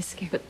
really scared.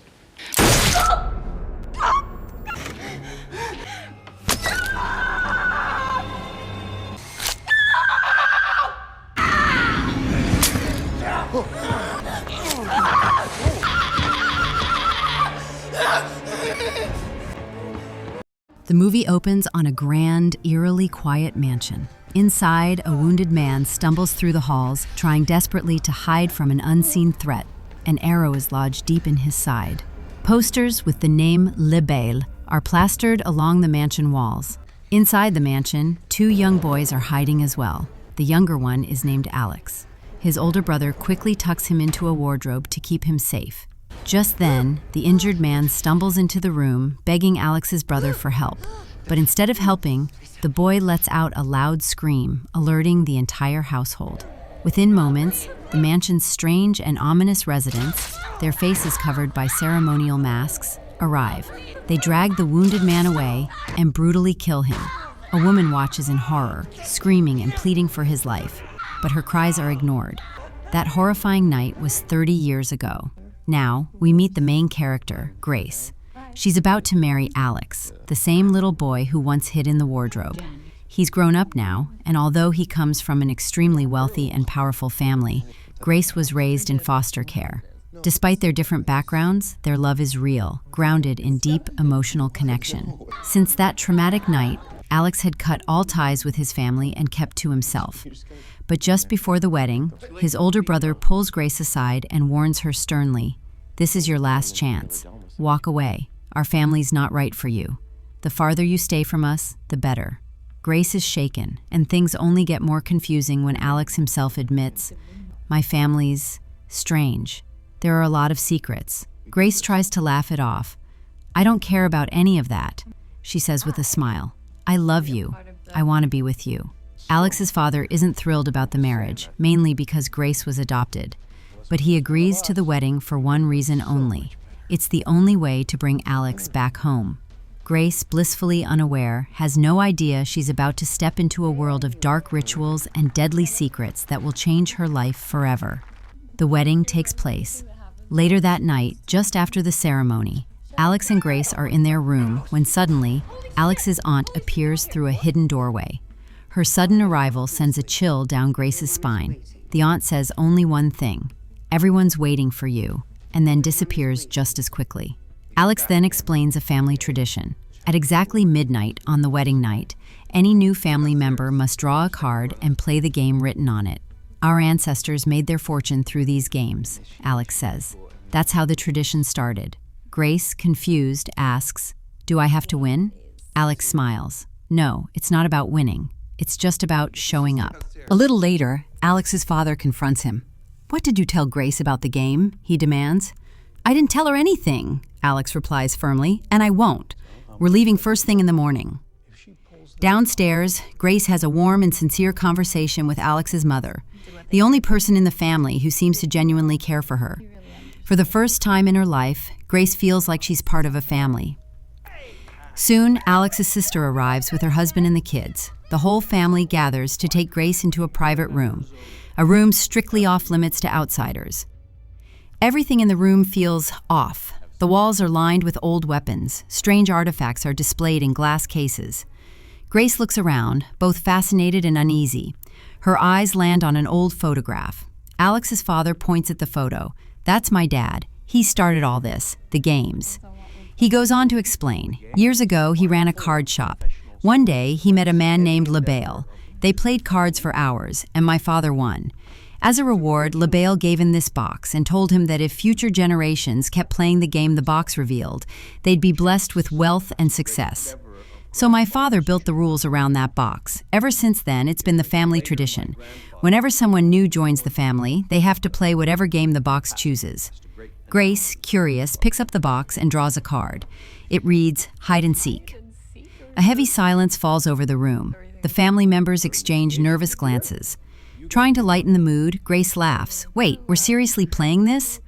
The movie opens on a grand, eerily quiet mansion. Inside, a wounded man stumbles through the halls, trying desperately to hide from an unseen threat. An arrow is lodged deep in his side. Posters with the name Le Bail are plastered along the mansion walls. Inside the mansion, 2 young boys are hiding as well. The younger one is named Alex. His older brother quickly tucks him into a wardrobe to keep him safe. Just then, the injured man stumbles into the room, begging Alex's brother for help. But instead of helping, the boy lets out a loud scream, alerting the entire household. Within moments, the mansion's strange and ominous residents, their faces covered by ceremonial masks, arrive. They drag the wounded man away and brutally kill him. A woman watches in horror, screaming and pleading for his life, but her cries are ignored. That horrifying night was 30 years ago. Now, we meet the main character, Grace. She's about to marry Alex, the same little boy who once hid in the wardrobe. He's grown up now, and although he comes from an extremely wealthy and powerful family, Grace was raised in foster care. Despite their different backgrounds, their love is real, grounded in deep emotional connection. Since that traumatic night, Alex had cut all ties with his family and kept to himself. But just before the wedding, his older brother pulls Grace aside and warns her sternly, "This is your last chance. Walk away. Our family's not right for you. The farther you stay from us, the better." Grace is shaken, and things only get more confusing when Alex himself admits, "My family's strange. There are a lot of secrets." Grace tries to laugh it off. "I don't care about any of that," she says with a smile. "I love you. I want to be with you." Alex's father isn't thrilled about the marriage, mainly because Grace was adopted. But he agrees to the wedding for one reason only. It's the only way to bring Alex back home. Grace, blissfully unaware, has no idea she's about to step into a world of dark rituals and deadly secrets that will change her life forever. The wedding takes place. Later that night, just after the ceremony, Alex and Grace are in their room when suddenly, Alex's aunt appears through a hidden doorway. Her sudden arrival sends a chill down Grace's spine. The aunt says only one thing, "Everyone's waiting for you," and then disappears just as quickly. Alex then explains a family tradition. At exactly midnight on the wedding night, any new family member must draw a card and play the game written on it. "Our ancestors made their fortune through these games," Alex says. That's how the tradition started. Grace, confused, asks, "Do I have to win?" Alex smiles. "No, it's not about winning. It's just about showing up." A little later, Alex's father confronts him. "What did you tell Grace about the game?" he demands. "I didn't tell her anything," Alex replies firmly, "and I won't. We're leaving first thing in the morning." Downstairs, Grace has a warm and sincere conversation with Alex's mother, the only person in the family who seems to genuinely care for her. For the first time in her life, Grace feels like she's part of a family. Soon, Alex's sister arrives with her husband and the kids. The whole family gathers to take Grace into a private room, a room strictly off-limits to outsiders. Everything in the room feels off. The walls are lined with old weapons. Strange artifacts are displayed in glass cases. Grace looks around, both fascinated and uneasy. Her eyes land on an old photograph. Alex's father points at the photo. "That's my dad. He started all this, the games." He goes on to explain. Years ago, he ran a card shop. One day, he met a man named Le Bail. They played cards for hours, and my father won. As a reward, Le Bail gave him this box and told him that if future generations kept playing the game the box revealed, they'd be blessed with wealth and success. So my father built the rules around that box. Ever since then, it's been the family tradition. Whenever someone new joins the family, they have to play whatever game the box chooses. Grace, curious, picks up the box and draws a card. It reads, "Hide and Seek." A heavy silence falls over the room. The family members exchange nervous glances. Trying to lighten the mood, Grace laughs. "Wait, we're seriously playing this?"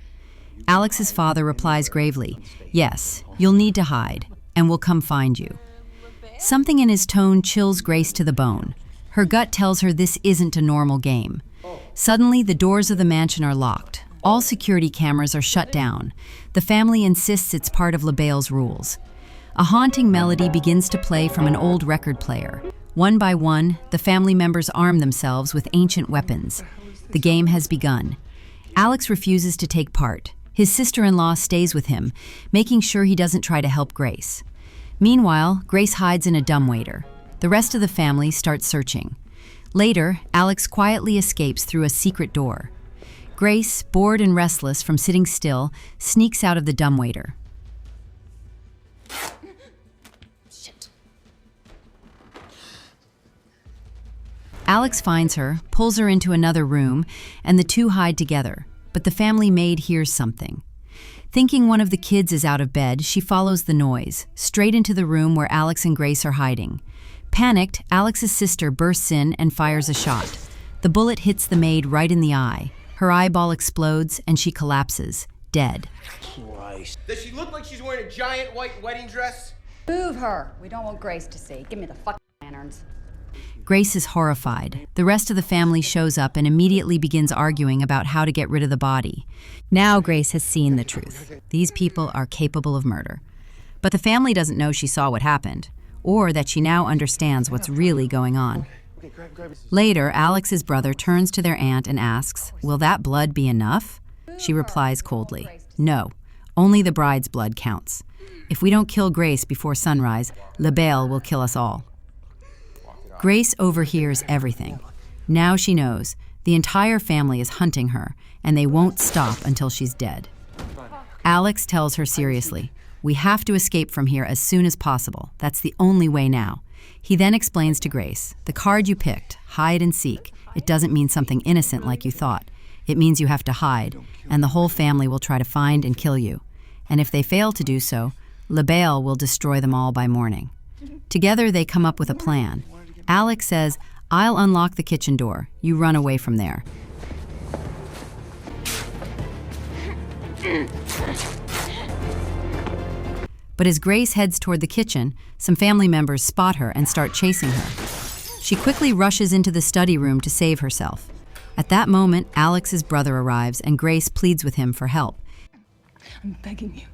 Alex's father replies gravely, "Yes, you'll need to hide, and we'll come find you." Something in his tone chills Grace to the bone. Her gut tells her this isn't a normal game. Suddenly, the doors of the mansion are locked. All security cameras are shut down. The family insists it's part of LaBelle's rules. A haunting melody begins to play from an old record player. One by one, the family members arm themselves with ancient weapons. The game has begun. Alex refuses to take part. His sister-in-law stays with him, making sure he doesn't try to help Grace. Meanwhile, Grace hides in a dumbwaiter. The rest of the family starts searching. Later, Alex quietly escapes through a secret door. Grace, bored and restless from sitting still, sneaks out of the dumbwaiter. Shit. Alex finds her, pulls her into another room, and the two hide together. But the family maid hears something. Thinking one of the kids is out of bed, she follows the noise, straight into the room where Alex and Grace are hiding. Panicked, Alex's sister bursts in and fires a shot. The bullet hits the maid right in the eye. Her eyeball explodes and she collapses, dead. Christ. Does she look like she's wearing a giant white wedding dress? Move her. We don't want Grace to see. Give me the fucking lanterns. Grace is horrified. The rest of the family shows up and immediately begins arguing about how to get rid of the body. Now Grace has seen the truth. These people are capable of murder. But the family doesn't know she saw what happened, or that she now understands what's really going on. Later, Alex's brother turns to their aunt and asks, "Will that blood be enough?" She replies coldly, "No, only the bride's blood counts. If we don't kill Grace before sunrise, LaBelle will kill us all." Grace overhears everything. Now she knows the entire family is hunting her, and they won't stop until she's dead. Alex tells her seriously, "We have to escape from here as soon as possible. That's the only way now." He then explains to Grace, "The card you picked, hide and seek, it doesn't mean something innocent like you thought. It means you have to hide, and the whole family will try to find and kill you. And if they fail to do so, LaBelle will destroy them all by morning." Together they come up with a plan. Alex says, "I'll unlock the kitchen door. You run away from there." But as Grace heads toward the kitchen, some family members spot her and start chasing her. She quickly rushes into the study room to save herself. At that moment, Alex's brother arrives and Grace pleads with him for help. I'm begging you.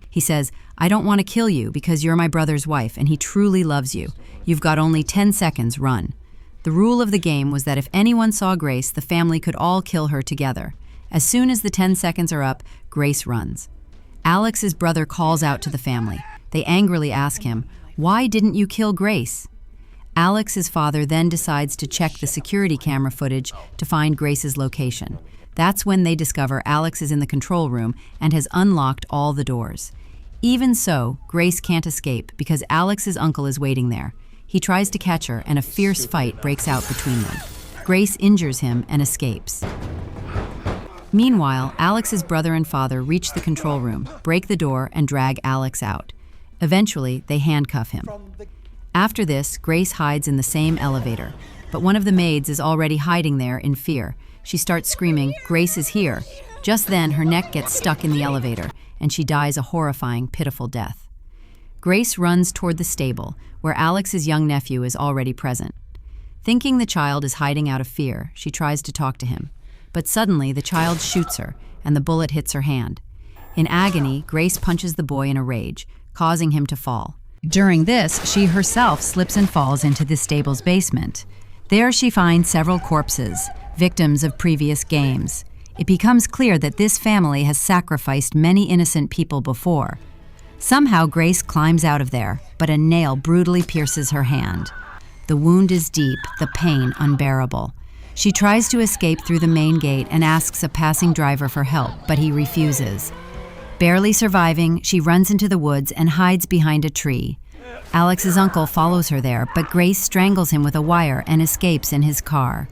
He says, "I don't want to kill you because you're my brother's wife and he truly loves you. You've got only 10 seconds, run." The rule of the game was that if anyone saw Grace, the family could all kill her together. As soon as the 10 seconds are up, Grace runs. Alex's brother calls out to the family. They angrily ask him, "Why didn't you kill Grace?" Alex's father then decides to check the security camera footage to find Grace's location. That's when they discover Alex is in the control room and has unlocked all the doors. Even so, Grace can't escape because Alex's uncle is waiting there. He tries to catch her and a fierce fight breaks out between them. Grace injures him and escapes. Meanwhile, Alex's brother and father reach the control room, break the door, and drag Alex out. Eventually, they handcuff him. After this, Grace hides in the same elevator, but one of the maids is already hiding there in fear. She starts screaming, "Grace is here." Just then, her neck gets stuck in the elevator, and she dies a horrifying, pitiful death. Grace runs toward the stable, where Alex's young nephew is already present. Thinking the child is hiding out of fear, she tries to talk to him. But suddenly, the child shoots her, and the bullet hits her hand. In agony, Grace punches the boy in a rage, causing him to fall. During this, she herself slips and falls into the stable's basement. There she finds several corpses, victims of previous games. It becomes clear that this family has sacrificed many innocent people before. Somehow Grace climbs out of there, but a nail brutally pierces her hand. The wound is deep, the pain unbearable. She tries to escape through the main gate and asks a passing driver for help, but he refuses. Barely surviving, she runs into the woods and hides behind a tree. Alex's uncle follows her there, but Grace strangles him with a wire and escapes in his car.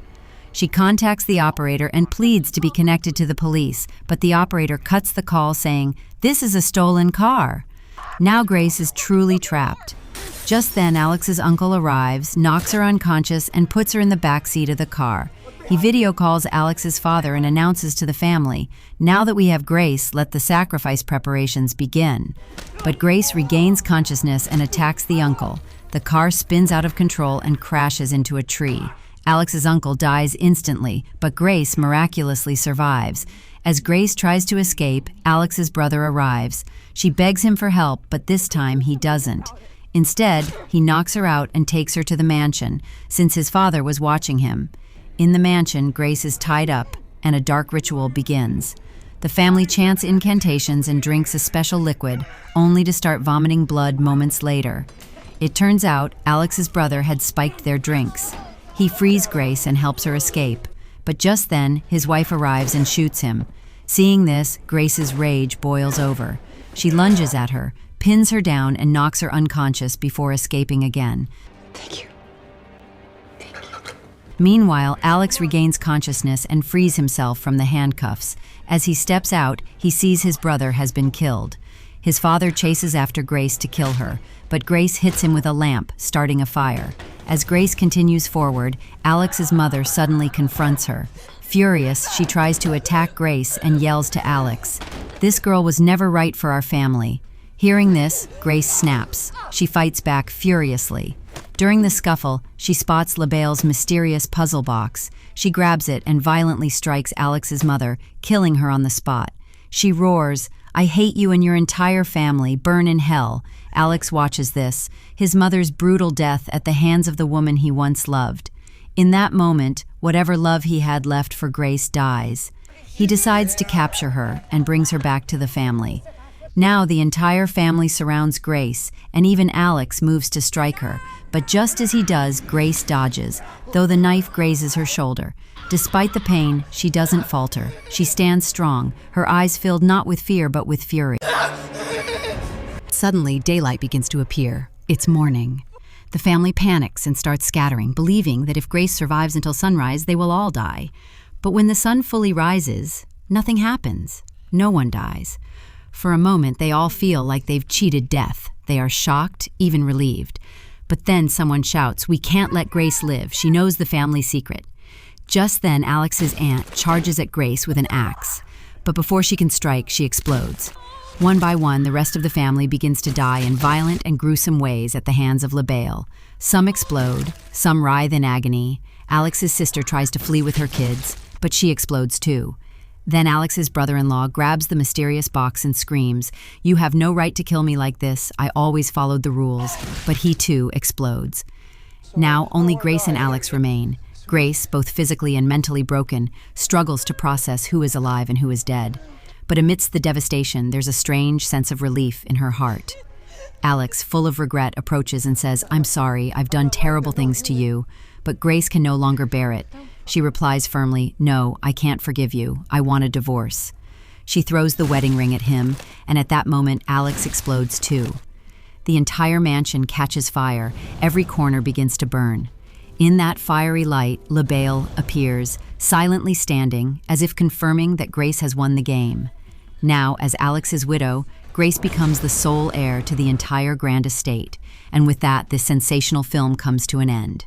She contacts the operator and pleads to be connected to the police, but the operator cuts the call saying, "This is a stolen car." Now Grace is truly trapped. Just then, Alex's uncle arrives, knocks her unconscious, and puts her in the back seat of the car. He video calls Alex's father and announces to the family, "Now that we have Grace, let the sacrifice preparations begin." But Grace regains consciousness and attacks the uncle. The car spins out of control and crashes into a tree. Alex's uncle dies instantly, but Grace miraculously survives. As Grace tries to escape, Alex's brother arrives. She begs him for help, but this time he doesn't. Instead, he knocks her out and takes her to the mansion, since his father was watching him. In the mansion, Grace is tied up, and a dark ritual begins. The family chants incantations and drinks a special liquid, only to start vomiting blood moments later. It turns out Alex's brother had spiked their drinks. He frees Grace and helps her escape, but just then, his wife arrives and shoots him. Seeing this, Grace's rage boils over. She lunges at her, pins her down, and knocks her unconscious before escaping again. Thank you. Meanwhile, Alex regains consciousness and frees himself from the handcuffs. As he steps out, he sees his brother has been killed. His father chases after Grace to kill her, but Grace hits him with a lamp, starting a fire. As Grace continues forward, Alex's mother suddenly confronts her. Furious, she tries to attack Grace and yells to Alex, "This girl was never right for our family." Hearing this, Grace snaps. She fights back furiously. During the scuffle, she spots LaBelle's mysterious puzzle box. She grabs it and violently strikes Alex's mother, killing her on the spot. She roars, "I hate you and your entire family, burn in hell." Alex watches this, his mother's brutal death at the hands of the woman he once loved. In that moment, whatever love he had left for Grace dies. He decides to capture her and brings her back to the family. Now the entire family surrounds Grace, and even Alex moves to strike her. But just as he does, Grace dodges, though the knife grazes her shoulder. Despite the pain, she doesn't falter. She stands strong, her eyes filled not with fear but with fury. Suddenly, daylight begins to appear. It's morning. The family panics and starts scattering, believing that if Grace survives until sunrise, they will all die. But when the sun fully rises, nothing happens. No one dies. For a moment, they all feel like they've cheated death. They are shocked, even relieved. But then someone shouts, "We can't let Grace live. She knows the family secret." Just then, Alex's aunt charges at Grace with an axe. But before she can strike, she explodes. One by one, the rest of the family begins to die in violent and gruesome ways at the hands of LaBelle. Some explode, some writhe in agony. Alex's sister tries to flee with her kids, but she explodes too. Then Alex's brother-in-law grabs the mysterious box and screams, "You have no right to kill me like this. I always followed the rules." But he too explodes. Now only Grace and Alex remain. Grace, both physically and mentally broken, struggles to process who is alive and who is dead. But amidst the devastation, there's a strange sense of relief in her heart. Alex, full of regret, approaches and says, "I'm sorry, I've done terrible things to you." But Grace can no longer bear it. She replies firmly, "No, I can't forgive you. I want a divorce." She throws the wedding ring at him, and at that moment, Alex explodes too. The entire mansion catches fire. Every corner begins to burn. In that fiery light, LaBelle appears, silently standing, as if confirming that Grace has won the game. Now, as Alex's widow, Grace becomes the sole heir to the entire grand estate, and with that, this sensational film comes to an end.